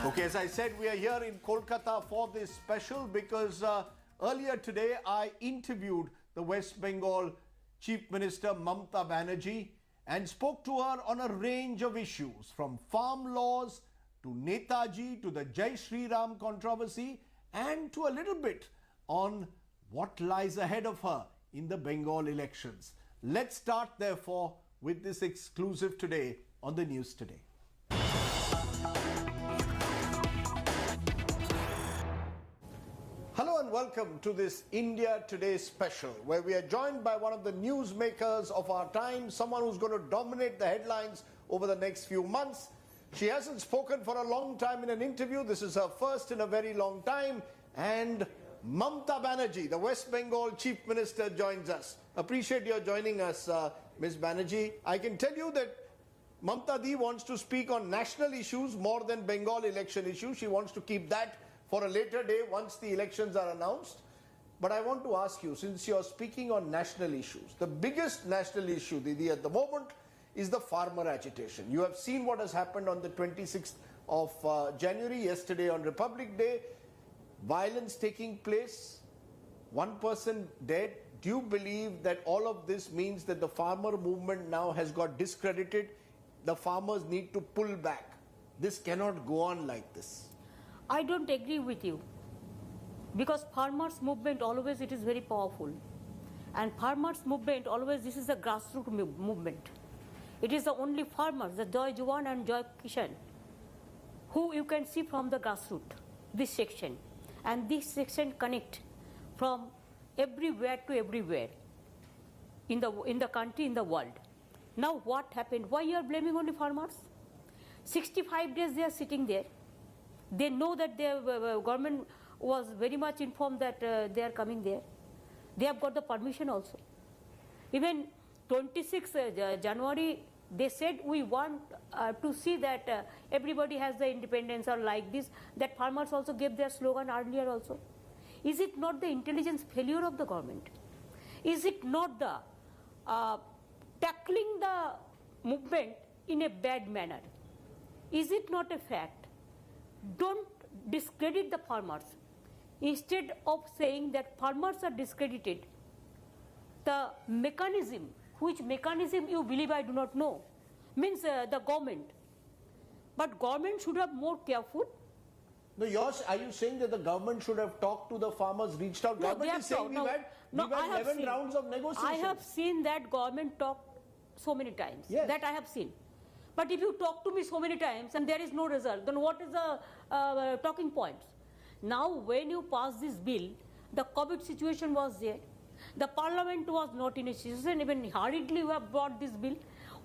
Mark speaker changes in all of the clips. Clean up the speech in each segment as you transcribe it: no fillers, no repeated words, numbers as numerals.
Speaker 1: Okay, as I said, we are here in Kolkata for this special because earlier today I interviewed the West Bengal Chief Minister Mamata Banerjee and spoke to her on a range of issues from farm laws to Netaji to the Jai Shri Ram controversy and to a little bit on what lies ahead of her in the Bengal elections. Let's start therefore with this exclusive today on the News Today. Hello and welcome to this India Today special, where we are joined by one of the newsmakers of our time, someone who's going to dominate the headlines over the next few months. She hasn't spoken for a long time in an interview. This is her first in a very long time. And Mamata Banerjee, the West Bengal Chief Minister, joins us. Appreciate your joining us, Ms. Banerjee. I can tell you that Mamata Di wants to speak on national issues more than Bengal election issues. She wants to keep that for a later day once the elections are announced. But I want to ask you, since you are speaking on national issues, the biggest national issue, Didi, at the moment is the farmer agitation. You have seen what has happened on the 26th of January, yesterday on Republic Day. Violence taking place, one person dead. Do you believe that all of this means that the farmer movement now has got discredited? The farmers need to pull back. This cannot go on like this.
Speaker 2: I don't agree with you, because farmers movement always it is very powerful, and farmers movement always this is a grassroots movement. It is the only farmers, the Joy Jawan and Joy Kishan, who you can see from the grassroots, this section, and this section connect from everywhere to everywhere in the country, in the world. Now what happened? Why you are blaming only farmers? 65 days they are sitting there. They know that their government was very much informed that they are coming there. They have got the permission also. Even 26 January, they said we want to see that everybody has the independence or like this. That farmers also gave their slogan earlier also. Is it not the intelligence failure of the government? Is it not the tackling the movement in a bad manner? Is it not a fact? Don't discredit the farmers. Instead of saying that farmers are discredited, the mechanism, which mechanism you believe I do not know, means the government. But government should have more careful.
Speaker 1: No, are you saying that the government should have talked to the farmers, reached out?
Speaker 2: No,
Speaker 1: government is saying we've had 11 rounds of negotiations.
Speaker 2: I have seen that government talk so many times.
Speaker 1: Yes.
Speaker 2: That I have seen. But if you talk to me so many times and there is no result, then what is the talking points? Now when you pass this bill, the COVID situation was there. The parliament was not in a situation, even hurriedly we have brought this bill.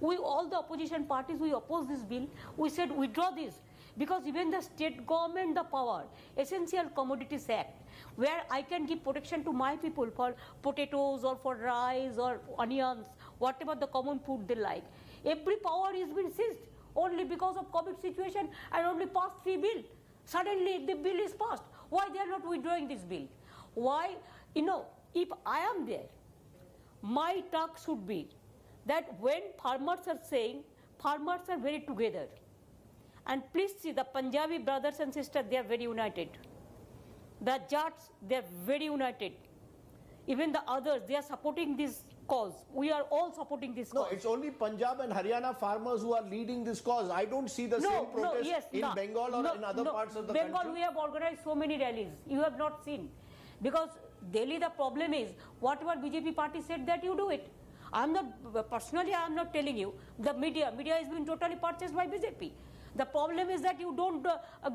Speaker 2: We, all the opposition parties, we opposed this bill. We said withdraw this. Because even the state government, the power, Essential Commodities Act, where I can give protection to my people for potatoes or for rice or onions, whatever the common food they like. Every power is been seized only because of COVID situation and only passed 3 bills. Suddenly the bill is passed. Why they are not withdrawing this bill? Why? You know, if I am there, my talk should be that when farmers are saying, farmers are very together. And please see the Punjabi brothers and sisters, they are very united. The Jats, they are very united. Even the others, they are supporting this cause. We are all supporting this cause.
Speaker 1: No, it's only Punjab and Haryana farmers who are leading this cause. I don't see the same protest in Bengal or in other parts of the country.
Speaker 2: Bengal, we have organized so many rallies. You have not seen. Because Delhi, the problem is, whatever BJP party said that you do it. I am not, personally I am not telling you. The media has been totally purchased by BJP. The problem is that you don't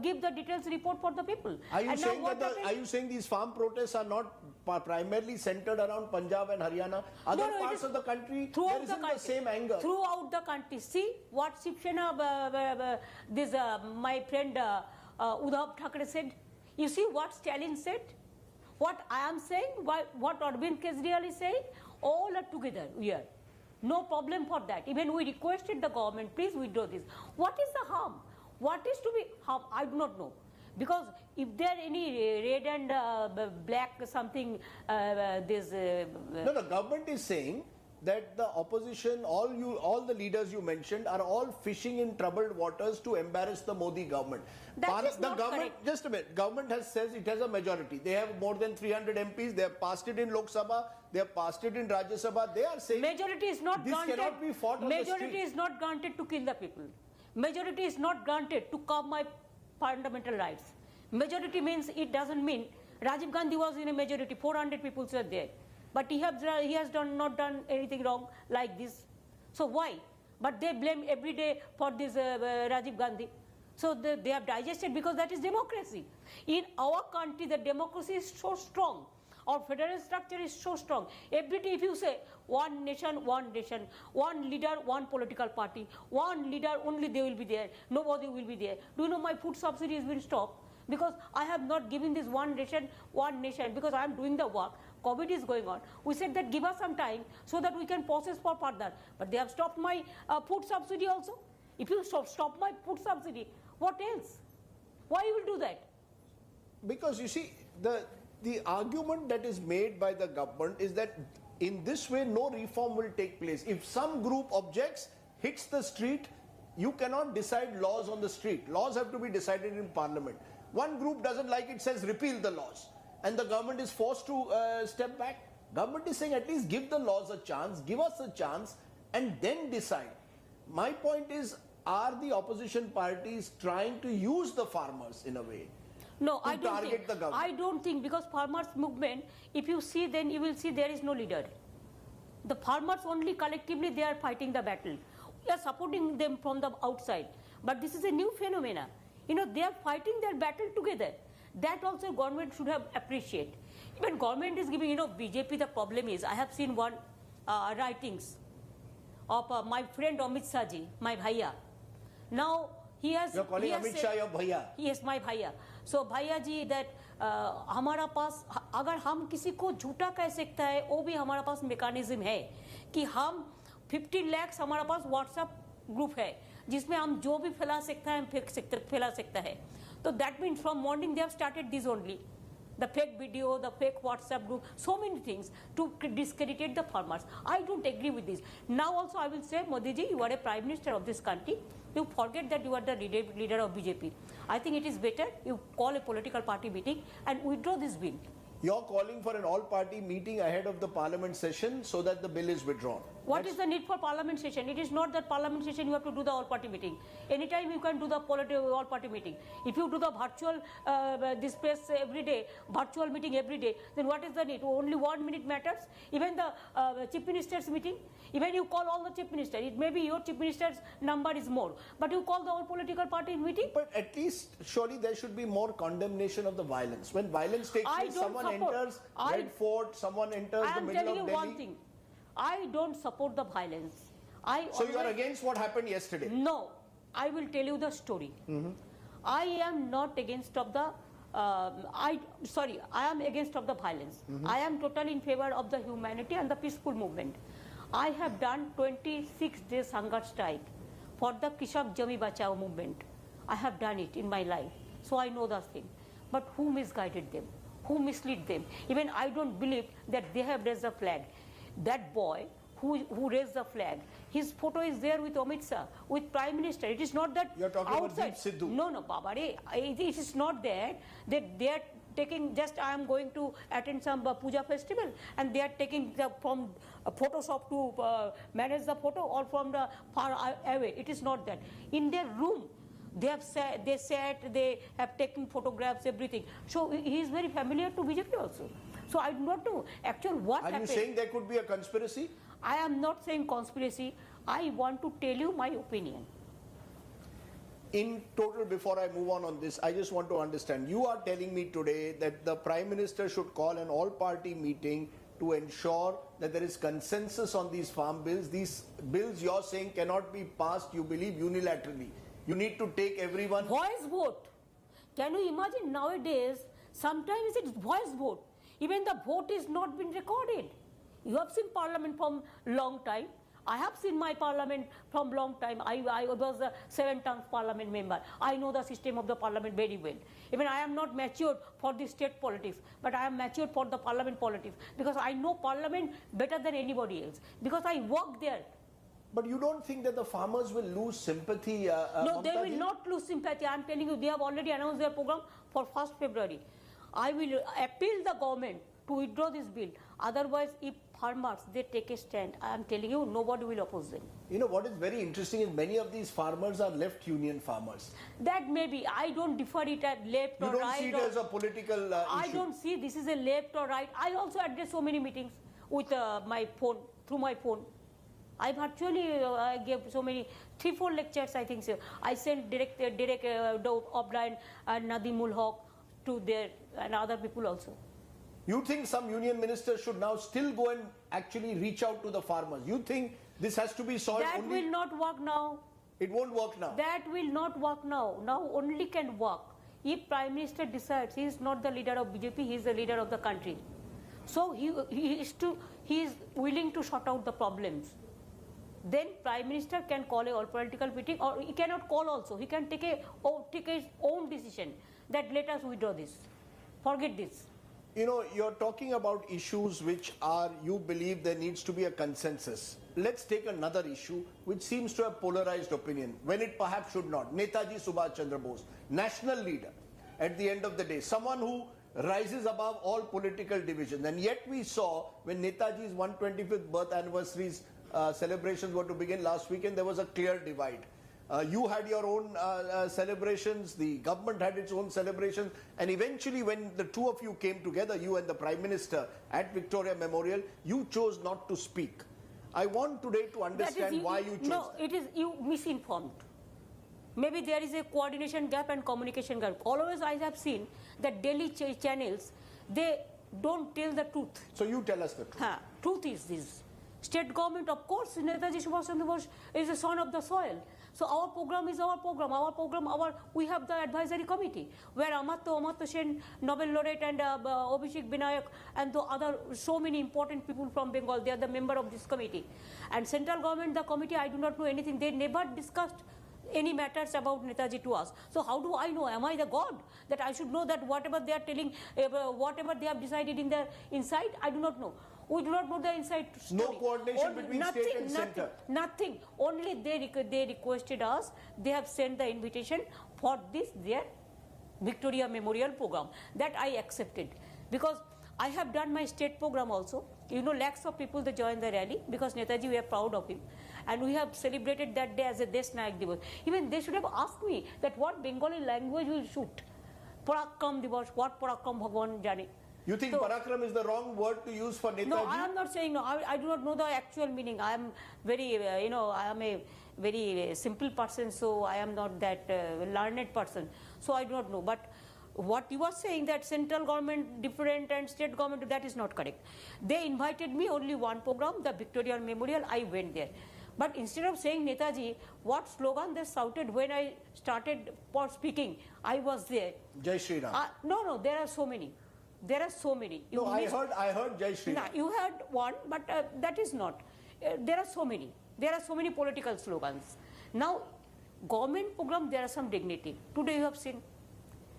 Speaker 2: give the details report for the people.
Speaker 1: Are you saying these farm protests are not primarily centered around Punjab and Haryana? Other parts of the country, there isn't the same anger.
Speaker 2: Throughout the country. See what Shiv Sena, my friend Uddhav Thackeray said. You see what Stalin said? What I am saying, what Arvind Kejriwal is saying, all are together here. No problem for that. Even we requested the government, please withdraw this. What is the harm? What is to be harm? I do not know. Because if there any red and black something,
Speaker 1: No, the government is saying that the opposition, all the leaders you mentioned, are all fishing in troubled waters to embarrass the Modi government?
Speaker 2: That is
Speaker 1: the
Speaker 2: not
Speaker 1: government,
Speaker 2: correct.
Speaker 1: just a minute, government says it has a majority. They have more than 300 MPs. They have passed it in Lok Sabha. They have passed it in Rajya Sabha. They are saying
Speaker 2: Majority is not
Speaker 1: this
Speaker 2: granted.
Speaker 1: cannot be fought on the street.
Speaker 2: Majority is not granted to kill the people. Majority is not granted to curb my fundamental rights. Majority means, it doesn't mean Rajiv Gandhi was in a majority, 400 people were there. But he has not done anything wrong like this. So why? But they blame every day for this Rajiv Gandhi. So they have digested, because that is democracy. In our country, the democracy is so strong. Our federal structure is so strong. Every day if you say one nation, one leader, one political party, one leader, only they will be there, nobody will be there. Do you know my food subsidy has been stopped? Because I have not given this one nation, because I am doing the work. COVID is going on. We said that give us some time so that we can process for further. But they have stopped my food subsidy also. If you stop my food subsidy, what else? Why you will do that?
Speaker 1: Because you see, the argument that is made by the government is that in this way no reform will take place. If some group objects, hits the street, you cannot decide laws on the street. Laws have to be decided in parliament. One group doesn't like it, says repeal the laws, and the government is forced to step back. Government is saying at least give the laws a chance, give us a chance, and then decide. My point is, are the opposition parties trying to use the farmers in a way?
Speaker 2: No, I don't
Speaker 1: target
Speaker 2: think.
Speaker 1: the government?
Speaker 2: I don't think, because farmers movement, if you see, then you will see there is no leader. The farmers only collectively, they are fighting the battle. We are supporting them from the outside. But this is a new phenomena. You know, they are fighting their battle together. That also government should have appreciated. Even government is giving, BJP, the problem is, I have seen one writings of my friend Amit Shah ji, my bhaiya. Now, he has...
Speaker 1: You're calling Amit Shah your bhaiya?
Speaker 2: Yes, my bhaiya. So, bhaiya ji, that हमारा पास, अगर हम किसी को झूठा कह सकता है, वो भी हमारा पास मैकेनिज्म है कि हम 15 lakhs हमारा पास WhatsApp ग्रुप है जिसमें हम जो भी फैला सकता है, हम फैला सकता है. So that means from morning they have started this only. The fake video, the fake WhatsApp group, so many things to discredit the farmers. I don't agree with this. Now also I will say, Modi ji, you are a prime minister of this country. You forget that you are the leader of BJP. I think it is better you call a political party meeting and withdraw this bill.
Speaker 1: You're calling for an all-party meeting ahead of the parliament session so that the bill is withdrawn.
Speaker 2: What is the need for parliament session? It is not that parliament session you have to do the all-party meeting. Anytime you can do the all-party meeting. If you do the virtual this place every day, virtual meeting every day, then what is the need? Only 1 minute matters. Even the chief minister's meeting, even you call all the chief minister, it may be your chief minister's number is more, but you call the all political party meeting.
Speaker 1: But at least surely there should be more condemnation of the violence. When violence takes place, someone enters Red Fort, someone enters the middle of Delhi.
Speaker 2: I am telling you one thing. I don't support the violence.
Speaker 1: So you are against what happened yesterday?
Speaker 2: No. I will tell you the story. I am not against of the I am against of the violence. I am totally in favor of the humanity and the peaceful movement. I have done 26 days hunger strike for the Kishak Jami Bachao movement. I have done it in my life. So I know the thing. But who misguided them? Who misled them? Even I don't believe that they have raised a flag. That boy who raised the flag, his photo is there with Amit Shah, with Prime Minister. It is not that
Speaker 1: you're talking
Speaker 2: outside.
Speaker 1: About Deep Sidhu.
Speaker 2: No, Babare. It is not that they are taking, just I am going to attend some puja festival and they are taking from Photoshop to manage the photo or from the far away. It is not that. In their room, they have they have taken photographs, everything. So he is very familiar to BJP also. So I do not know actually what happened.
Speaker 1: Are you saying there could be a conspiracy?
Speaker 2: I am not saying conspiracy. I want to tell you my opinion.
Speaker 1: In total, before I move on this, I just want to understand. You are telling me today that the Prime Minister should call an all-party meeting to ensure that there is consensus on these farm bills. These bills you're saying cannot be passed, you believe, unilaterally. You need to take everyone...
Speaker 2: Voice vote. Can you imagine nowadays, sometimes it's voice vote. Even the vote is not been recorded. You have seen parliament from long time. I have seen my parliament from long time. I was a 7-term parliament member. I know the system of the parliament very well. Even I am not matured for the state politics, but I am matured for the parliament politics because I know parliament better than anybody else because I work there.
Speaker 1: But you don't think that the farmers will lose sympathy?
Speaker 2: No, they
Speaker 1: Mamata
Speaker 2: will
Speaker 1: ji?
Speaker 2: not lose sympathy. I am telling you, they have already announced their program for 1st February. I will appeal the government to withdraw this bill. Otherwise, if farmers, they take a stand, I am telling you, nobody will oppose them.
Speaker 1: You know, what is very interesting is many of these farmers are left union farmers.
Speaker 2: That may be. I don't differ it at left
Speaker 1: You
Speaker 2: or
Speaker 1: don't
Speaker 2: right.
Speaker 1: see it as a political
Speaker 2: I
Speaker 1: issue.
Speaker 2: don't see this is a left or right. I also address so many meetings with my phone, through my phone. I virtually I gave so many, 3-4 lectures I think so. I sent direct offline and Nadim ul Haq to their and other people also.
Speaker 1: You think some union ministers should now still go and actually reach out to the farmers? You think this has to be solved
Speaker 2: That
Speaker 1: only?
Speaker 2: will not work now.
Speaker 1: It won't work now.
Speaker 2: That will not work now. Now only can work if Prime Minister decides he is not the leader of BJP, he is the leader of the country. So he is willing to sort out the problems. Then Prime Minister can call a all political meeting, or he cannot call also. He can take his own decision that let us withdraw this, forget this.
Speaker 1: You know, you're talking about issues which are, you believe there needs to be a consensus. Let's take another issue which seems to have polarized opinion, when it perhaps should not. Netaji Subhash Chandra Bose, national leader, at the end of the day, someone who rises above all political divisions. And yet we saw when Netaji's 125th birth anniversaries celebrations were to begin last weekend, there was a clear divide. You had your own celebrations, the government had its own celebrations, and eventually when the two of you came together, you and the Prime Minister at Victoria Memorial, you chose not to speak. I want today to understand why you chose
Speaker 2: No,
Speaker 1: that.
Speaker 2: it is you misinformed. Maybe there is a coordination gap and communication gap. Always I have seen that Delhi channels, they don't tell the truth.
Speaker 1: So you tell us the truth.
Speaker 2: Truth is this. State government, of course, Netaji Subhash Chandra Bose is a son of the soil. So our program is our program. We have the advisory committee where Amartya Sen, Nobel laureate, and Abhishek Binayak, and the other so many important people from Bengal, they are the member of this committee. And central government, the committee, I do not know anything. They never discussed any matters about Netaji to us. So how do I know? Am I the God that I should know that whatever they are telling, whatever they have decided in their inside? I do not know. We do not know the inside story.
Speaker 1: No coordination between state and center.
Speaker 2: Nothing. Only they requested us. They have sent the invitation for this their Victoria Memorial program. That I accepted because I have done my state program also. You know, lakhs of people they joined the rally because Netaji, we are proud of him. And we have celebrated that day as a Desh Nayak Divas. Even they should have asked me that what Bengali language will suit. Parakram Divas, what Parakram Bhagwan Jane.
Speaker 1: You think Parakram is the wrong word to use for Netaji?
Speaker 2: No, I am not saying no. I do not know the actual meaning. I am very, I am a very simple person, so I am not that learned person. So I do not know. But what you are saying that central government different and state government, that is not correct. They invited me only one program, the Victoria Memorial. I went there. But instead of saying Netaji, what slogan they shouted when I started for speaking, I was there.
Speaker 1: Jai Shri Ram.
Speaker 2: No, there are so many. There are so many.
Speaker 1: No, I heard Jai Shri Ram.
Speaker 2: No, you had one, but that is not. There are so many. There are so many political slogans. Now, government program, there are some dignity. Today you have seen.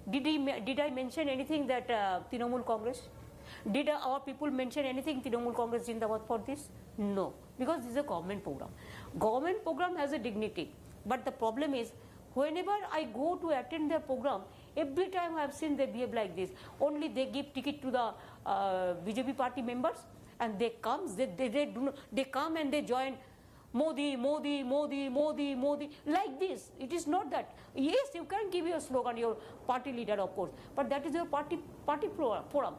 Speaker 2: Did I mention anything that Trinamool Congress? Did our people mention anything Trinamool Congress Jindabad for this? No, because this is a government program. Government program has a dignity. But the problem is, whenever I go to attend their program, every time I have seen they behave like this. Only they give ticket to the BJP party members, and they come. They come and they join Modi, Modi, Modi, Modi, Modi, like this. It is not that. Yes, you can give your slogan, your party leader, of course, but that is your party forum.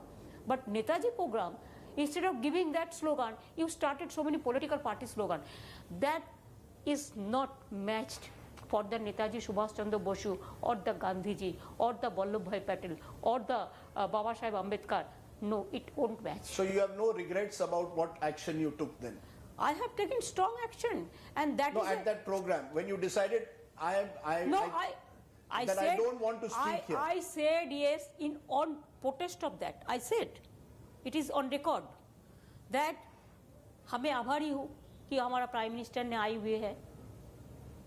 Speaker 2: But Netaji program, instead of giving that slogan, you started so many political party slogan. That is not matched for the Netaji Subhash Chandra Bose or the Gandhiji or the Vallabhbhai Patel or the Baba Saheb Ambedkar. No, it won't match.
Speaker 1: So you have no regrets about what action you took then?
Speaker 2: I have taken strong action, and that
Speaker 1: no,
Speaker 2: is
Speaker 1: at that program when you decided I don't want to speak here.
Speaker 2: I said yes on protest of that. I said it is on record that हमें आभारी हूँ कि हमारा prime minister ने आए हुए है,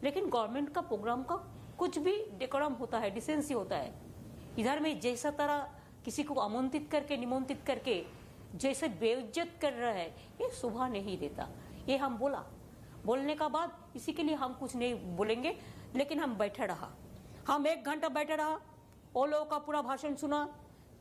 Speaker 2: लेकिन गवर्नमेंट का प्रोग्राम का कुछ भी डेकोरम होता है, डिसेंसी होता है। इधर में जैसा तरह किसी को आमंत्रित करके निमंत्रित करके जैसे बेइज्जत कर रहा है, ये शोभा नहीं देता। ये हम बोलने का बाद इसी के लिए हम कुछ नहीं बोलेंगे, लेकिन हम बैठे रहा। हम 1 घंटा बैठे रहा, वो लोगों का पूरा भाषण सुना,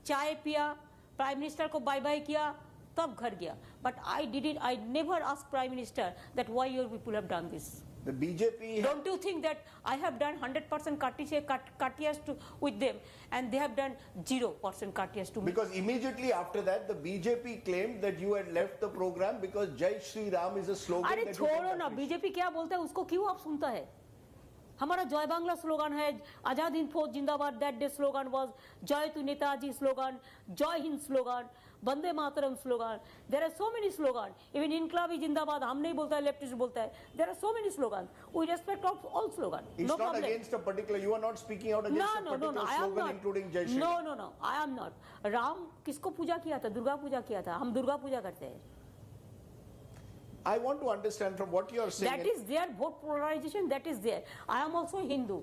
Speaker 2: चाय पिया, प्राइम मिनिस्टर को बाय बाय किया, तब घर गया। But I never ask prime minister that why your people have done this.
Speaker 1: The BJP.
Speaker 2: Don't you think that I have done 100% courteous with them, and they have done 0% courteous to me?
Speaker 1: Because immediately after that, the BJP claimed that you had left the program because Jai Shri Ram is a slogan.
Speaker 2: अरे छोड़ो ना, BJP क्या बोलता है उसको क्यों आप सुनता है? हमारा जय बांग्ला स्लोगन है, आजाद हिंद फौज जिंदाबाद, दैट डे स्लोगन वाज जय टू नेताजी स्लोगन, जय Hind slogan, Vande Mataram slogan. There are so many slogan, even इनकलाबी जिंदाबाद हम नहीं बोलता है, लेफ्टिस्ट बोलता है। There are so many slogan, we respect all slogan, no problem.
Speaker 1: It's not against a particular, you are not speaking out against a particular slogan including Jai Shri Ram.
Speaker 2: No, I am not. Ram किसको पूजा किया था? दुर्गा पूजा किया था। हम दुर्गा पूजा करते हैं।
Speaker 1: I want to understand from what you are saying.
Speaker 2: That is their vote polarization, that is there. I am also Hindu.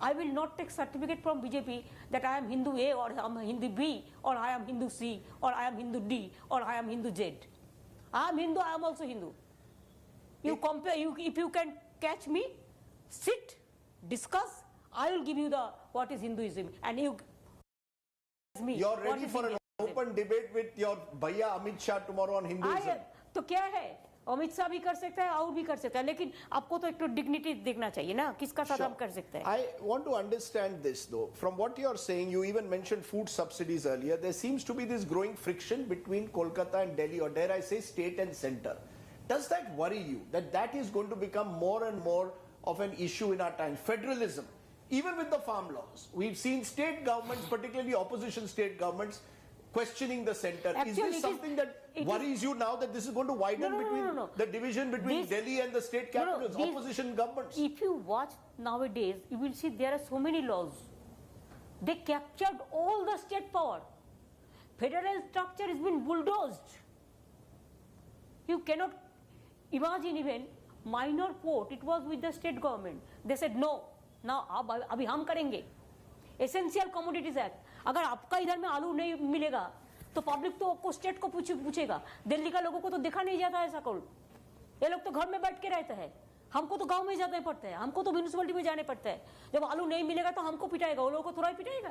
Speaker 2: I will not take certificate from BJP that I am Hindu A or I am Hindu B or I am Hindu C or I am Hindu D or I am Hindu Z. I am Hindu, I am also Hindu. You compare, if you can catch me, sit, discuss, I will give you the what is Hinduism, and you me.
Speaker 1: You're ready for an open debate with your bhaiya Amit Shah tomorrow on Hinduism.
Speaker 2: तो क्या है, अमित शाह भी कर सकता है और भी कर सकता है, लेकिन आपको तो एक तो डिग्निटी देखना चाहिए ना, किसका साथ हम कर सकते हैं।
Speaker 1: I want to understand this though. From what you are saying, you even mentioned food subsidies earlier. There seems to be this growing friction between Kolkata and Delhi, or dare I say state and center. Does that worry you, that that is going to become more and more of an issue in our time? Federalism, even with the farm laws, we've seen state governments, particularly opposition state governments, questioning the center.
Speaker 2: Actually,
Speaker 1: is this something that worries you now, that this is going to widen between the division between Delhi and the state capitals, opposition governments?
Speaker 2: If you watch nowadays, you will see there are so many laws. They captured all the state power. Federal structure has been bulldozed. You cannot imagine even minor port, it was with the state government. They said no, now अभी हम करेंगे. Essential Commodities Act. अगर आपका इधर में आलू नहीं मिलेगा तो पब्लिक तो आपको स्टेट को पूछेगा। दिल्ली का लोगों को तो देखा नहीं जाता ऐसा कौन, ये लोग तो घर में बैठ के रहते हैं, हमको तो गांव में जाना पड़ता है, हमको तो म्यूनिसिपैलिटी में जाने पड़ता है। जब आलू नहीं मिलेगा तो हमको पिटाएगा, वो लोगों को थोड़ा ही पिटाएगा,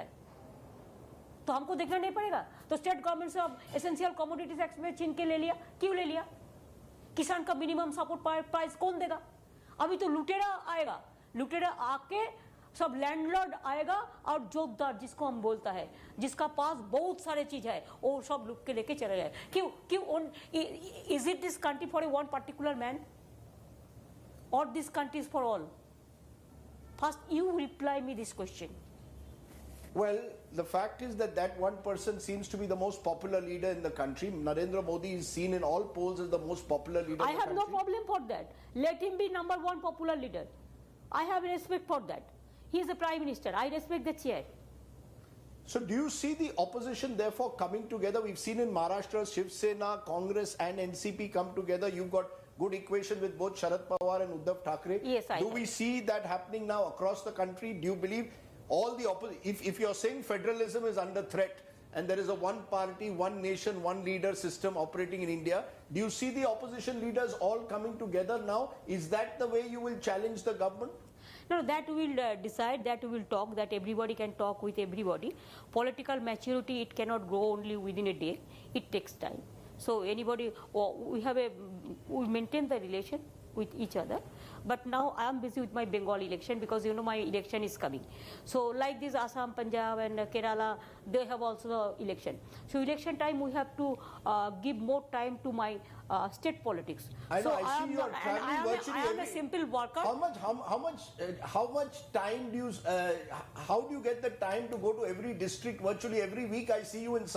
Speaker 2: तो हमको देखना नहीं पड़ेगा। तो स्टेट गवर्नमेंट से अब एसेंशियल कमोडिटीज एक्ट में छीन के ले लिया। क्यों ले लिया? किसान का मिनिमम सपोर्ट प्राइस कौन देगा? अभी तो लुटेरा आएगा, लुटेरा आके सब लैंडलॉर्ड आएगा और जोतदार जिसको हम बोलता है, जिसका पास बहुत सारे चीज है, वो सब लुट के लेके चले गए। क्यों is it this country for one particular man और this country is for all? First you reply me this question.
Speaker 1: Well, the fact is that that one person seems to be the most popular leader in the country. Narendra Modi is seen in all polls as the most popular leader
Speaker 2: I
Speaker 1: in the country.
Speaker 2: have no problem for that. Let him be number one popular leader. I have respect for that. He is the prime minister. I respect the chair.
Speaker 1: So do you see the opposition therefore coming together? We've seen in Maharashtra, Shiv Sena, Congress and NCP come together. You've got good equation with both Sharad Pawar and Uddhav Thackeray.
Speaker 2: Yes, I
Speaker 1: do
Speaker 2: have.
Speaker 1: we see that happening now across the country? Do you believe all the if you're saying federalism is under threat and there is a one party, one nation, one leader system operating in India, do you see the opposition leaders all coming together now? Is that the way you will challenge the government?
Speaker 2: No, that we will decide, that we will talk, that everybody can talk with everybody. Political maturity, it cannot grow only within a day. It takes time. So anybody, we maintain the relation with each other. But now I am busy with my Bengal election because you know my election is coming. So like this Assam, Punjab and Kerala, they have also the election. So election time we have to give more time to my state politics.
Speaker 1: I know,
Speaker 2: so
Speaker 1: I see you are traveling virtually.
Speaker 2: I am a simple worker.
Speaker 1: How much time do you, how do you get the time to go to every district virtually every week? I see you in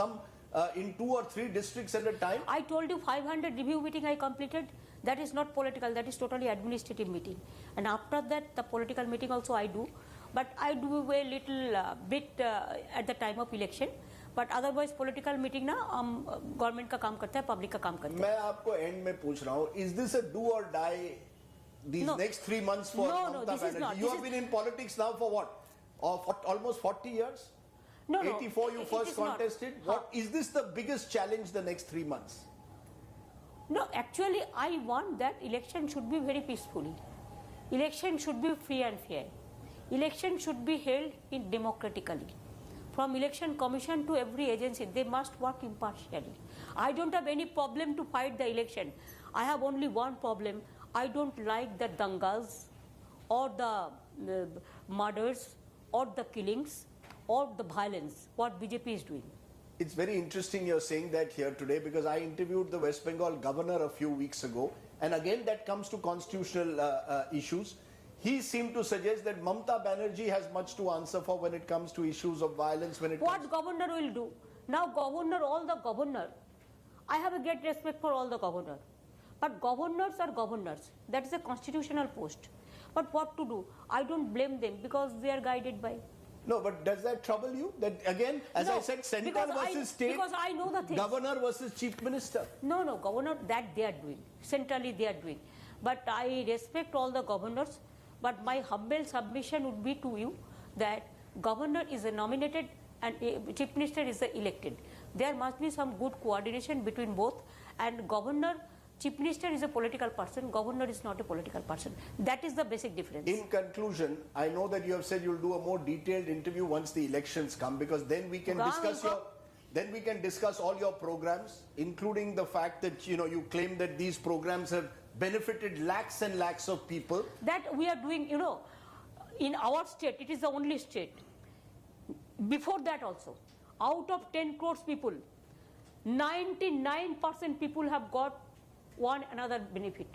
Speaker 1: in 2 or 3 districts at a time.
Speaker 2: I told you 500 review meeting I completed. That is not political, that is totally administrative meeting. And after that, the political meeting also I do. but I do a little bit at the time of election. But otherwise political meeting ना government का काम करता है, public का काम करता है.
Speaker 1: मैं आपको end में पूछ रहा हूँ, is this a do or die these next 3 months for Mamata Banerjee? You have been in politics now for what? Almost 40 years?
Speaker 2: No,
Speaker 1: 84 you first contested. What is this the biggest challenge the next 3 months?
Speaker 2: No, actually I want that election should be very peacefully. Election should be free and fair. Election should be held in democratically. From election commission to every agency, they must work impartially. I don't have any problem to fight the election. I have only one problem. I don't like the dangas or the murders or the killings or the violence, what BJP is doing.
Speaker 1: It's very interesting you're saying that here today, because I interviewed the West Bengal governor a few weeks ago, and again that comes to constitutional issues. He seemed to suggest that Mamata Banerjee has much to answer for when it comes to issues of violence.
Speaker 2: What governor will do? Now all the governor, I have a great respect for all the governors. But governors are governors. That is a constitutional post. But what to do? I don't blame them because they are guided by.
Speaker 1: No, but does that trouble you? That again, as I said, central versus state,
Speaker 2: because I know the things.
Speaker 1: Governor versus chief minister.
Speaker 2: No, governor, that they are doing. Centrally they are doing. But I respect all the governors. But my humble submission would be to you that governor is a nominated and chief minister is a elected. There must be some good coordination between both, and governor, chief minister is a political person, governor is not a political person. That is the basic difference.
Speaker 1: In conclusion, I know that you have said you'll do a more detailed interview once the elections come, because then we can discuss all your programs, including the fact that you claim that these programs have benefited lakhs and lakhs of people.
Speaker 2: That we are doing, in our state, it is the only state. Before that also, out of 10 crores people, 99% people have got one another benefit,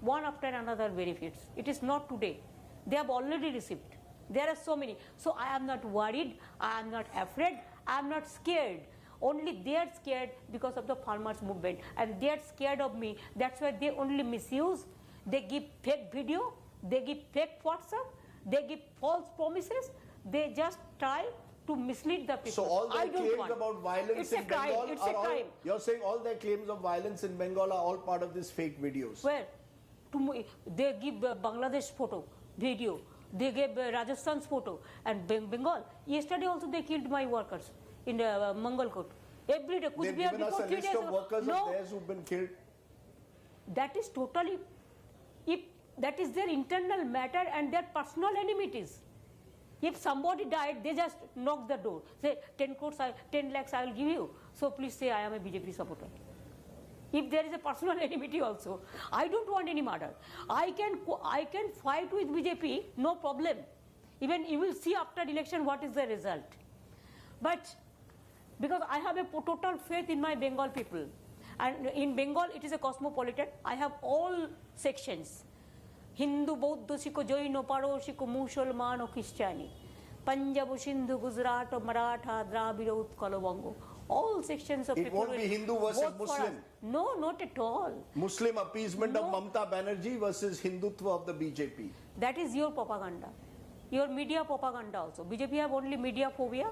Speaker 2: one after another benefits. It is not today. They have already received. There are so many. So I am not worried, I am not afraid, I am not scared. Only they are scared because of the farmers movement, and they are scared of me. That's why they only misuse. They give fake video, they give fake WhatsApp, they give false promises. They just try to mislead the people.
Speaker 1: So all their claims about violence in Bengal are all, you're saying all their claims of violence in Bengal are all part of these fake videos?
Speaker 2: Where? They give Bangladesh photo, video. They gave Rajasthan's photo and Bengal. Yesterday also they killed my workers in Mangalkot. Every day.
Speaker 1: They've given us a list of workers of theirs who've been killed.
Speaker 2: That is totally, if that is their internal matter and their personal enmities. If somebody died, they just knock the door. Say 10 crores, 10 lakhs I will give you. So please say I am a BJP supporter. If there is a personal enmity also, I don't want any murder. I can fight with BJP, no problem. Even you will see after election what is the result. But because I have a total faith in my Bengal people, and in Bengal it is a cosmopolitan. I have all sections: Hindu, Bauddha, Sikh, Jain, Paro, Sikh, Musalman, or Christiani, Punjab, Sindhu, Gujarat, Maratha, Dravida, Utkal, Bongo. All sections of people.
Speaker 1: It won't be Hindu versus Muslim.
Speaker 2: No, not at all.
Speaker 1: Muslim appeasement of Mamata Banerjee versus Hindutva of the BJP.
Speaker 2: That is your propaganda, your media propaganda also. BJP have only media phobia,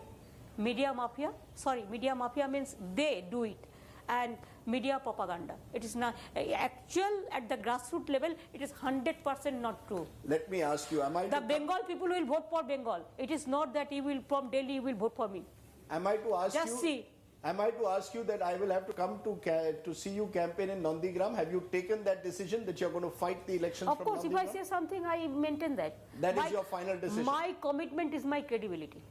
Speaker 2: media mafia. Sorry, media mafia means they do it, and media propaganda. It is not actual at the grassroots level. It is 100% not true.
Speaker 1: Let me ask you:
Speaker 2: the Bengal people will vote for Bengal. It is not that you will from Delhi you will vote for me.
Speaker 1: Am I to ask
Speaker 2: Just see.
Speaker 1: Am I to ask you that I will have to come to see you campaign in Nandigram? Have you taken that decision that you're going to fight the elections from Nandigram?
Speaker 2: Of course, if I say something, I maintain that.
Speaker 1: That is your final decision?
Speaker 2: My commitment is my credibility.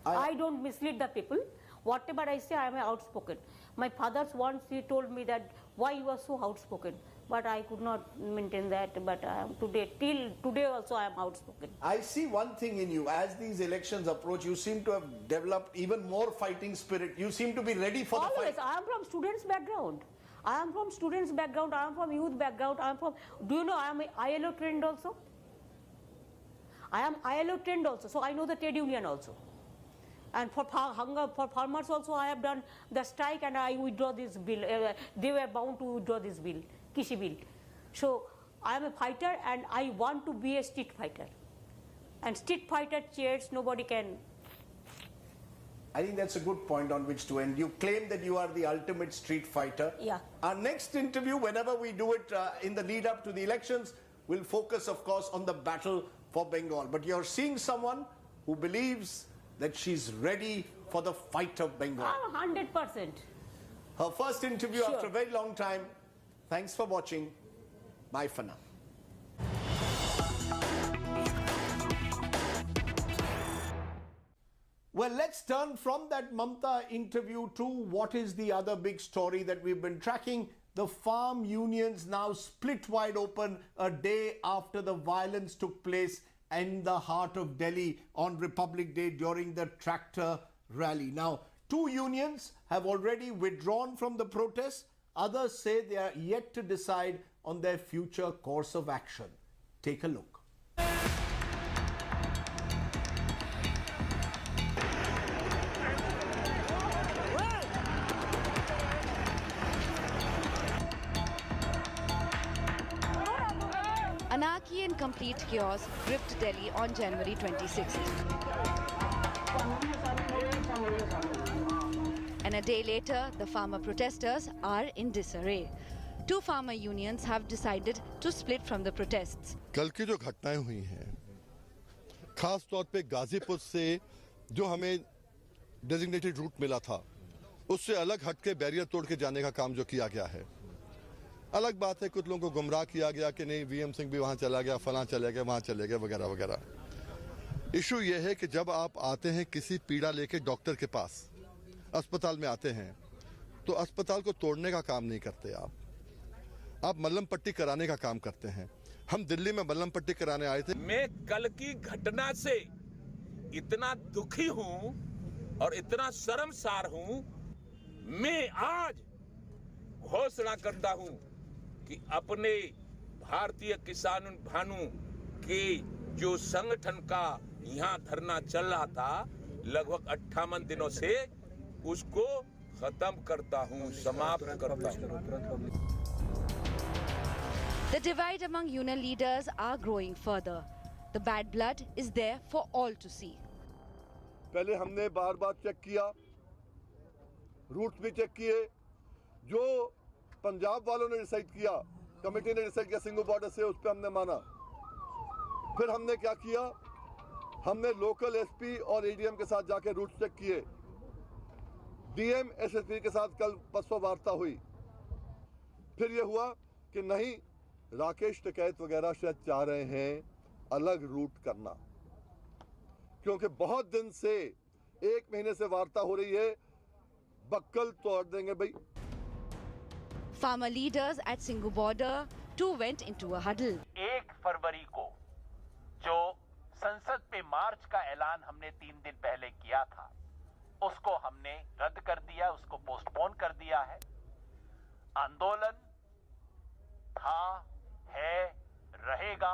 Speaker 2: I don't mislead the people. Whatever I say, I am outspoken. My father once he told me that why you are so outspoken, but I could not maintain that. But till today also I am outspoken.
Speaker 1: I see one thing in you. As these elections approach, you seem to have developed even more fighting spirit. You seem to be ready for the fight.
Speaker 2: Always. I am from students' background. I am from students' background. I am from youth background. I am from. Do you know I am ILO trained also? I am ILO trained also, so I know the trade union also. And for hunger, for farmers also, I have done the strike and I withdraw this bill. They were bound to withdraw this bill, Kishi bill. So I am a fighter and I want to be a street fighter. And street fighter chairs, nobody can.
Speaker 1: I think that's a good point on which to end. You claim that you are the ultimate street fighter.
Speaker 2: Yeah.
Speaker 1: Our next interview, whenever we do it in the lead up to the elections, will focus, of course, on the battle for Bengal. But you're seeing someone who believes that she's ready for the fight of Bengal.
Speaker 2: 100%.
Speaker 1: Her first interview
Speaker 2: Sure.
Speaker 1: after a very long time. Thanks for watching. Bye for now. Well, let's turn from that Mamata interview to what is the other big story that we've been tracking. The farm unions now split wide open a day after the violence took place in the heart of Delhi on Republic Day during the tractor rally. Now, 2 unions have already withdrawn from the protest. Others say they are yet to decide on their future course of action. Take a look.
Speaker 3: Anarchy and complete chaos gripped Delhi on January 26th. And a day later, the farmer protesters are in disarray. 2 farmer unions have decided to split from the protests.
Speaker 4: कल की जो घटनाएं हुई हैं, खास तौर पे गाजीपुर से जो हमें डेजिग्नेटेड रूट मिला था, उससे अलग हटके बैरियर तोड़ के जाने का काम जो किया गया है। अलग बात है कुछ लोगों को गुमराह किया गया कि नहीं वीएम सिंह भी वहां चला गया, फलां चले गए, वहां चले गए वगैरह वगैरह। इशू ये है कि जब आप आते हैं किसी पीड़ा लेके डॉक्टर के पास, अस्पताल में आते हैं, तो अस्पताल को तोड़ने का काम नहीं करते आप मल्लम पट्टी कराने का काम करते हैं। हम दिल्ली में मल्लम पट्टी कराने आए थे।
Speaker 5: मैं कल की घटना से इतना दुखी हूं और इतना शर्मसार हूं, मैं आज घोषणा करता हूं कि अपने भारतीय किसान भानु के जो संगठन का यहाँ धरना चल रहा था लगभग 58 दिनों से, उसको खत्म करता हूं, समाप्त करता हूं।
Speaker 3: The divide among union leaders are growing further. The bad blood is there for all to see.
Speaker 4: पहले हमने बार-बार चेक किया, रूट्स भी चेक किए, जो पंजाब वालों ने डिसाइड किया, कमेटी ने डिसाइड किया सिंगल बॉर्डर से, उस पर हमने माना। फिर हमने क्या किया, हमने लोकल एसपी और एडीएम के साथ जाके रूट चेक किए। डीएम एसएसपी के साथ कल परसों वार्ता हुई। फिर ये हुआ कि नहीं, राकेश टिकैत वगैरह शायद चाह रहे हैं अलग रूट करना, क्योंकि बहुत दिन से 1 महीने से वार्ता हो रही है, बक्कल तोड़ देंगे भाई।
Speaker 3: Farmer leaders at Singhu border too went into a huddle.
Speaker 6: 1 फरवरी को जो संसद पे मार्च का ऐलान हमने 3 दिन पहले किया था, उसको हमने रद्द कर दिया, उसको पोस्टपोन कर दिया है। आंदोलन था, है, रहेगा।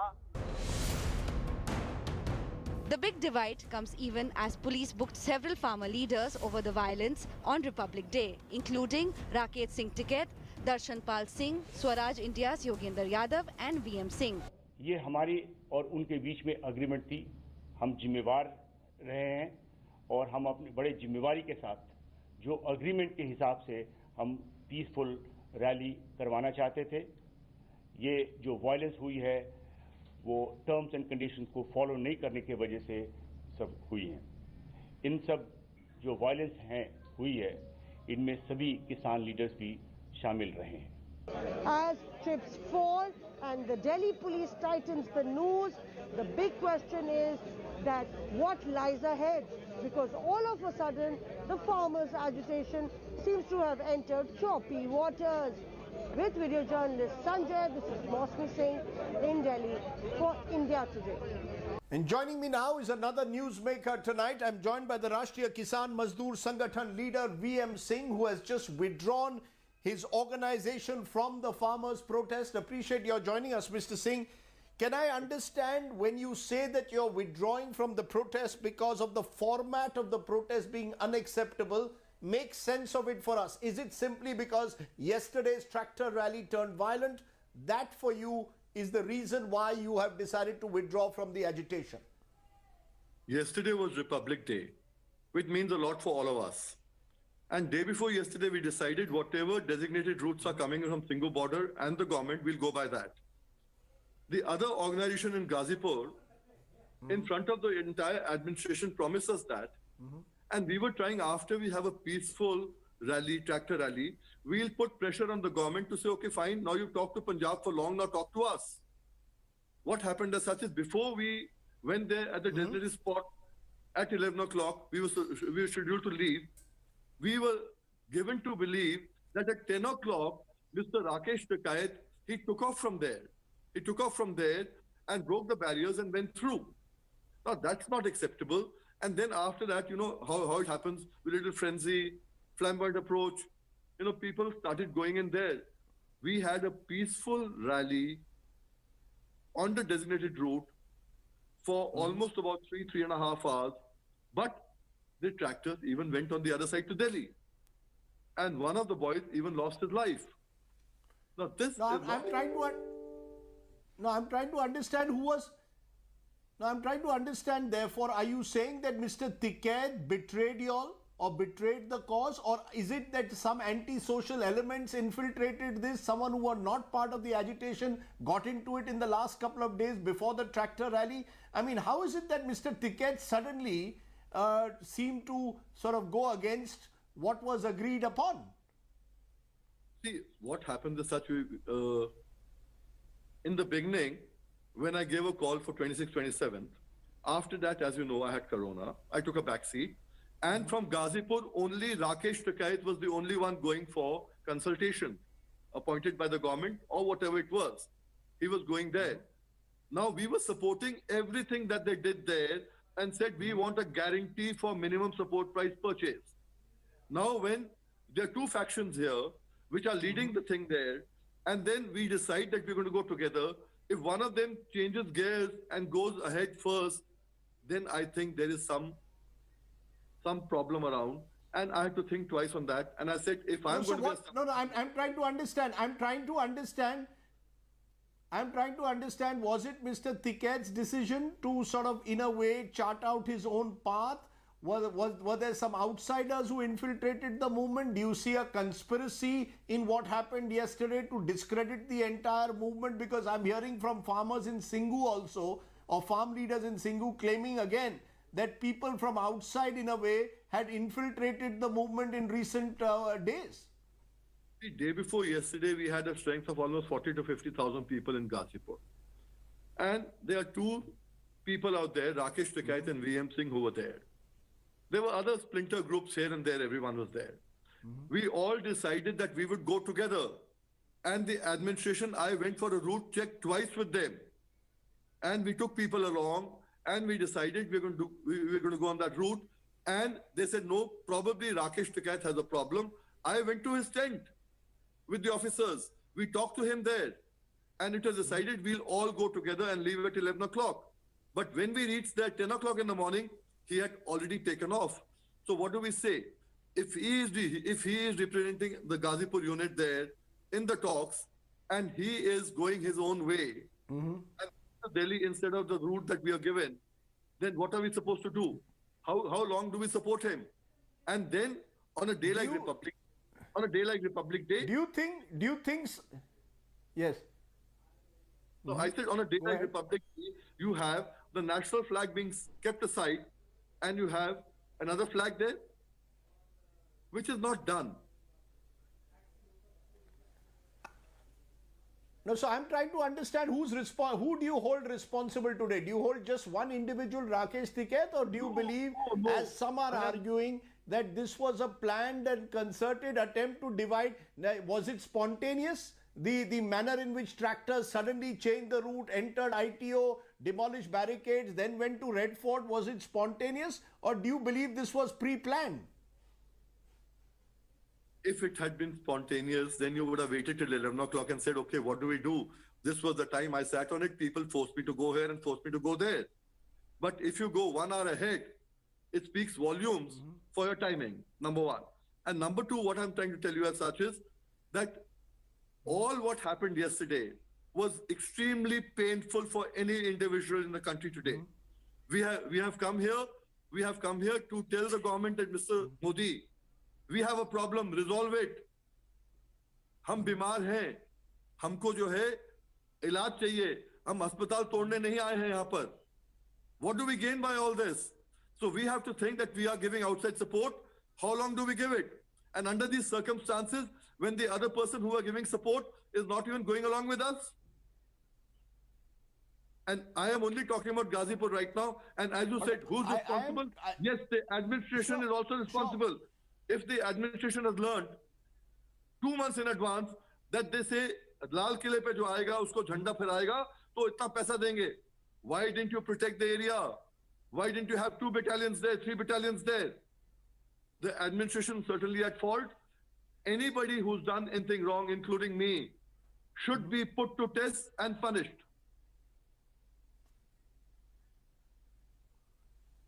Speaker 3: The big divide comes even as police booked several farmer leaders over the violence on Republic Day, including Rakesh Singh Tiket, Darshan Pal Singh, Swaraj India's Yogendra Yadav and VM Singh.
Speaker 7: ये हमारी और उनके बीच में agreement थी। हम जिम्मेवार रहे हैं और हम अपनी बड़े जिम्मेवारी के साथ जो एग्रीमेंट के हिसाब से हम पीसफुल रैली करवाना चाहते थे। ये जो वायलेंस हुई है वो टर्म्स एंड कंडीशंस को फॉलो नहीं करने की वजह से सब हुई हैं। इन सब जो वायलेंस हुई है, इनमें सभी किसान लीडर्स भी शामिल रहे हैं।
Speaker 8: As chips fall and the Delhi police tightens the noose, the big question is that what lies ahead? Because all of a sudden, the farmers' agitation seems to have entered choppy waters. With video journalist Sanjay, this is Mosmi Singh in Delhi for India Today.
Speaker 1: And joining me now is another newsmaker tonight. I'm joined by the Rashtriya Kisan Mazdoor Sangathan leader VM Singh, who has just withdrawn his organization from the farmers' protest. Appreciate your joining us, Mr. Singh. Can I understand when you say that you're withdrawing from the protest because of the format of the protest being unacceptable? Make sense of it for us. Is it simply because yesterday's tractor rally turned violent? That for you is the reason why you have decided to withdraw from the agitation?
Speaker 4: Yesterday was Republic Day, which means a lot for all of us. And day before yesterday, we decided whatever designated routes are coming from Singhu border and the government will go by that. The other organization in Ghazipur, in front of the entire administration, promised us that. And we were trying, after we have a peaceful rally, tractor rally, we'll put pressure on the government to say, okay, fine, now you've talked to Punjab for long, now talk to us. What happened as such is before we went there at the designated spot at 11 o'clock, we were scheduled to leave. We were given to believe that at 10 o'clock, Mr. Rakesh Tikait, he took off from there. He took off from there and broke the barriers and went through. Now, that's not acceptable. And then after that, you know how it happens, with a little frenzy, flamboyant approach, you know, people started going in there. We had a peaceful rally on the designated route for almost about 3.5 hours. But the tractors even went on the other side to Delhi. And one of the boys even lost his life. Now, this
Speaker 1: I'm trying to understand who was. Now, I'm trying to understand, therefore, are you saying that Mr. Tikait betrayed you all or betrayed the cause? Or is it that some anti-social elements infiltrated this? Someone who were not part of the agitation got into it in the last couple of days before the tractor rally? I mean, how is it that Mr. Tikait suddenly seemed to sort of go against what was agreed upon?
Speaker 4: See, what happened is such, in the beginning, when I gave a call for 26th, 27th, after that, as you know, I had corona. I took a back seat. And from Ghazipur, only Rakesh Tikait was the only one going for consultation, appointed by the government or whatever it was. He was going there. Now, we were supporting everything that they did there and said, we want a guarantee for minimum support price purchase. Now, when there are two factions here, which are leading the thing there, and then we decide that we're going to go together, if one of them changes gears and goes ahead first, then I think there is some problem around. And I had to think twice on that. And I said, if I'm going to...
Speaker 1: I'm trying to understand. I'm trying to understand, was it Mr. Tikait's decision to sort of, in a way, chart out his own path? Were there some outsiders who infiltrated the movement? Do you see a conspiracy in what happened yesterday to discredit the entire movement? Because I'm hearing from farmers in Singhu also, or farm leaders in Singhu, claiming again that people from outside, in a way, had infiltrated the movement in recent days.
Speaker 4: The day before yesterday, we had a strength of almost 40 to 50,000 people in Ghazipur. And there are two people out there, Rakesh Tikait and VM Singh, who were there. There were other splinter groups here and there, everyone was there. We all decided that we would go together. And the administration, I went for a route check twice with them. And we took people along and we decided we're going to go on that route. And they said, no, probably Rakesh Tikait has a problem. I went to his tent with the officers. We talked to him there. And it was decided we'll all go together and leave at 11 o'clock. But when we reached there at 10 o'clock in the morning, he had already taken off. So what do we say? If he is representing the Ghazipur unit there in the talks, and he is going his own way, and Delhi instead of the route that we are given, then what are we supposed to do? How long do we support him? And then on a day like Republic Day,
Speaker 1: do you think? Yes.
Speaker 4: So I said on a day like Republic Day, you have the national flag being kept aside, and you have another flag there, which is not done.
Speaker 1: No, so I'm trying to understand who do you hold responsible today? Do you hold just one individual, Rakesh Tikait, or do you believe, as some are arguing, that this was a planned and concerted attempt to divide? Was it spontaneous? The manner in which tractors suddenly changed the route, entered ITO, demolished barricades, then went to Red Fort, was it spontaneous? Or do you believe this was pre-planned?
Speaker 4: If it had been spontaneous, then you would have waited till 11 o'clock and said, okay, what do we do? This was the time I sat on it. People forced me to go here and forced me to go there. But if you go 1 hour ahead, it speaks volumes for your timing, number one. And number two, what I'm trying to tell you as such is that all what happened yesterday was extremely painful for any individual in the country today. We have come here. We have come here to tell the government that Mr. Modi, we have a problem. Resolve it. हम बीमार हैं. हमको जो है इलाज चाहिए. हम अस्पताल तोड़ने नहीं आए हैं यहाँ पर. What do we gain by all this? So we have to think that we are giving outside support. How long do we give it? And under these circumstances, when the other person who are giving support is not even going along with us. And I am only talking about Ghazipur right now. And as you said, who's responsible? Yes, the administration is also responsible. If the administration has learned 2 months in advance that they say Lal Kile pe jo aayega usko jhanda phirayega to itna paisa denge. Why didn't you protect the area? Why didn't you have 2 battalions there, 3 battalions there? The administration certainly at fault. Anybody who's done anything wrong, including me, should be put to test and punished.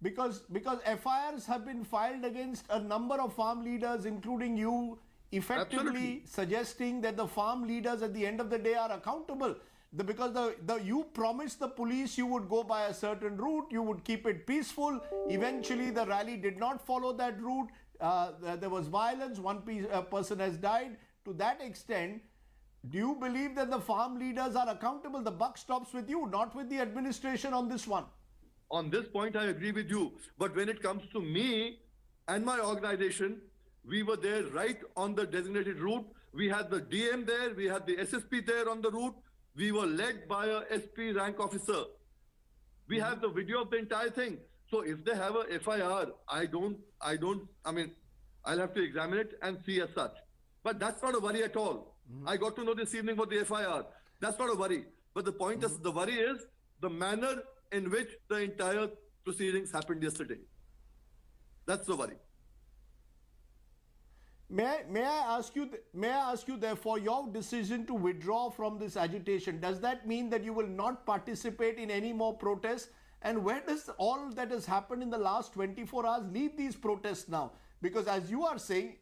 Speaker 1: Because FIRs have been filed against a number of farm leaders, including you, effectively
Speaker 4: Absolutely.
Speaker 1: suggesting that the farm leaders at the end of the day are accountable. Because you promised the police you would go by a certain route, you would keep it peaceful. Eventually, the rally did not follow that route. There was violence. One person has died. To that extent, do you believe that the farm leaders are accountable? The buck stops with you, not with the administration on this one.
Speaker 4: On this point, I agree with you. But when it comes to me and my organization, we were there right on the designated route. We had the DM there. We had the SSP there on the route. We were led by a SP rank officer. We have the video of the entire thing. So if they have a FIR, I mean, I'll have to examine it and see as such. But that's not a worry at all. I got to know this evening about the FIR. That's not a worry. But the point is, the worry is the manner in which the entire proceedings happened yesterday. That's the worry.
Speaker 1: May I ask you therefore your decision to withdraw from this agitation, does that mean that you will not participate in any more protests? And where does all that has happened in the last 24 hours leave these protests now? Because as you are saying,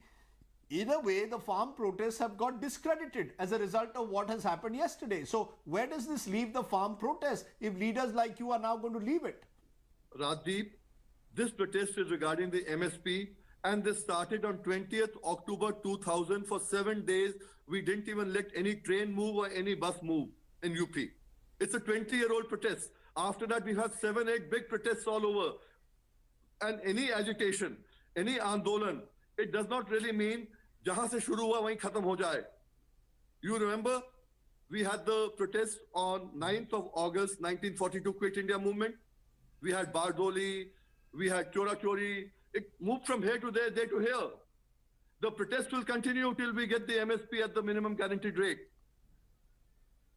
Speaker 1: in a way the farm protests have got discredited as a result of what has happened yesterday. So where does this leave the farm protests if leaders like you are now going to leave it?
Speaker 4: Rajdeep, this protest is regarding the MSP. And this started on 20th October 2000. For 7 days, we didn't even let any train move or any bus move in UP. It's a 20-year-old protest. After that, we've had 7, 8 big protests all over. And any agitation, any andolan, it does not really mean jahan se shuru hua wahin khatam ho jaye. You remember, we had the protest on 9th of August 1942 Quit India movement. We had Bardoli, we had Chora Chori. It moved from here to there, there to here. The protest will continue till we get the MSP at the minimum guaranteed rate.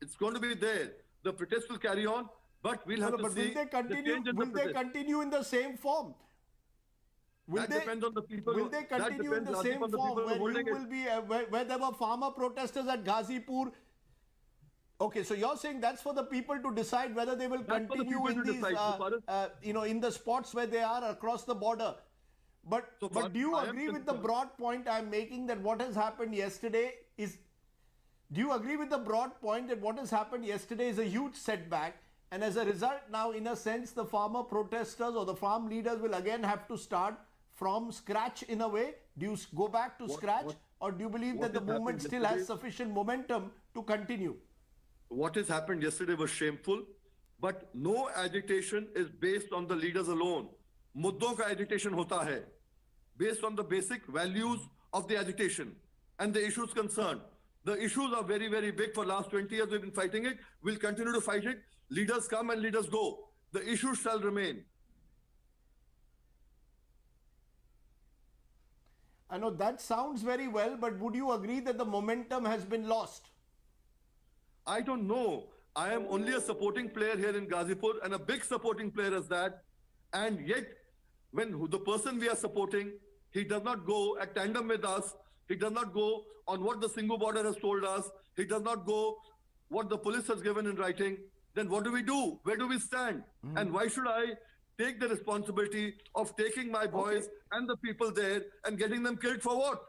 Speaker 4: It's going to be there. The protest will carry on, but we'll have to see
Speaker 1: will they continue in the same form?
Speaker 4: Depends on the people.
Speaker 1: Will they continue in the same form where there were farmer protesters at Ghazipur? Okay, so you're saying that's for the people to decide whether they will continue in these, in the spots where they are across the border. But do you agree with the broad point I'm making that what has happened yesterday is... Do you agree with the broad point that what has happened yesterday is a huge setback, and as a result now, in a sense, the farmer protesters or the farm leaders will again have to start from scratch in a way? Do you go back to scratch, or do you believe that the movement still has sufficient momentum to continue?
Speaker 4: What has happened yesterday was shameful, but no agitation is based on the leaders alone. Muddon ka agitation hota hai, based on the basic values of the agitation and the issues concerned. The issues are very, very big. For last 20 years we've been fighting it. We'll continue to fight it. Leaders come and leaders go. The issues shall remain.
Speaker 1: I know that sounds very well, but would you agree that the momentum has been lost?
Speaker 4: I don't know. I am only a supporting player here in Ghazipur, and a big supporting player is that. And yet, when the person we are supporting, he does not go at tandem with us. He does not go on what the Singhu border has told us. He does not go what the police has given in writing. Then what do we do? Where do we stand? And why should I take the responsibility of taking my boys and the people there and getting them killed for what?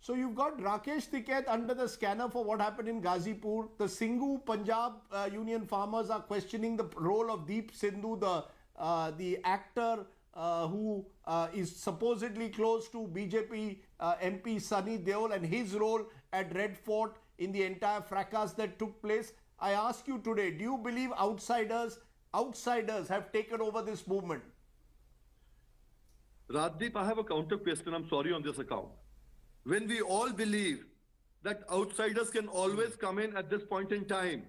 Speaker 1: So you've got Rakesh Tikait under the scanner for what happened in Ghazipur. The Singhu Punjab Union farmers are questioning the role of Deep Sindhu, the actor who is supposedly close to BJP MP Sunny Deol, and his role at Red Fort in the entire fracas that took place. I ask you today, do you believe outsiders have taken over this movement?
Speaker 4: Rajdeep, I have a counter question. I'm sorry on this account. When we all believe that outsiders can always come in at this point in time,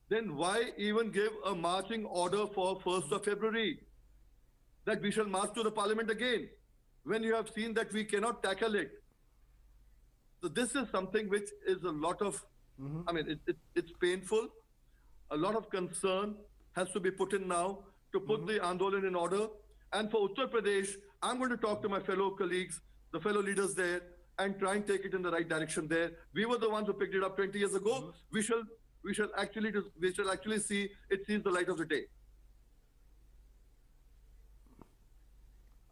Speaker 4: then why even give a marching order for 1st of February? That we shall march to the parliament again, when you have seen that we cannot tackle it. So this is something which is a lot of, I mean, it's painful. A lot of concern has to be put in now to put the Andolan in order. And for Uttar Pradesh, I'm going to talk to my fellow colleagues, the fellow leaders there, and try and take it in the right direction there. We were the ones who picked it up 20 years ago. We shall actually see it sees the light of the day.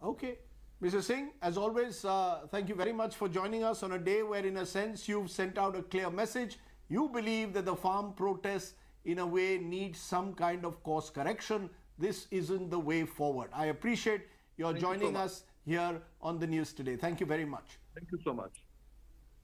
Speaker 1: Okay. Mr. Singh, as always, thank you very much for joining us on a day where, in a sense, you've sent out a clear message. You believe that the farm protests, in a way, need some kind of course correction. This isn't the way forward. I appreciate your joining us here on the news today. Thank you very much.
Speaker 4: Thank you so much.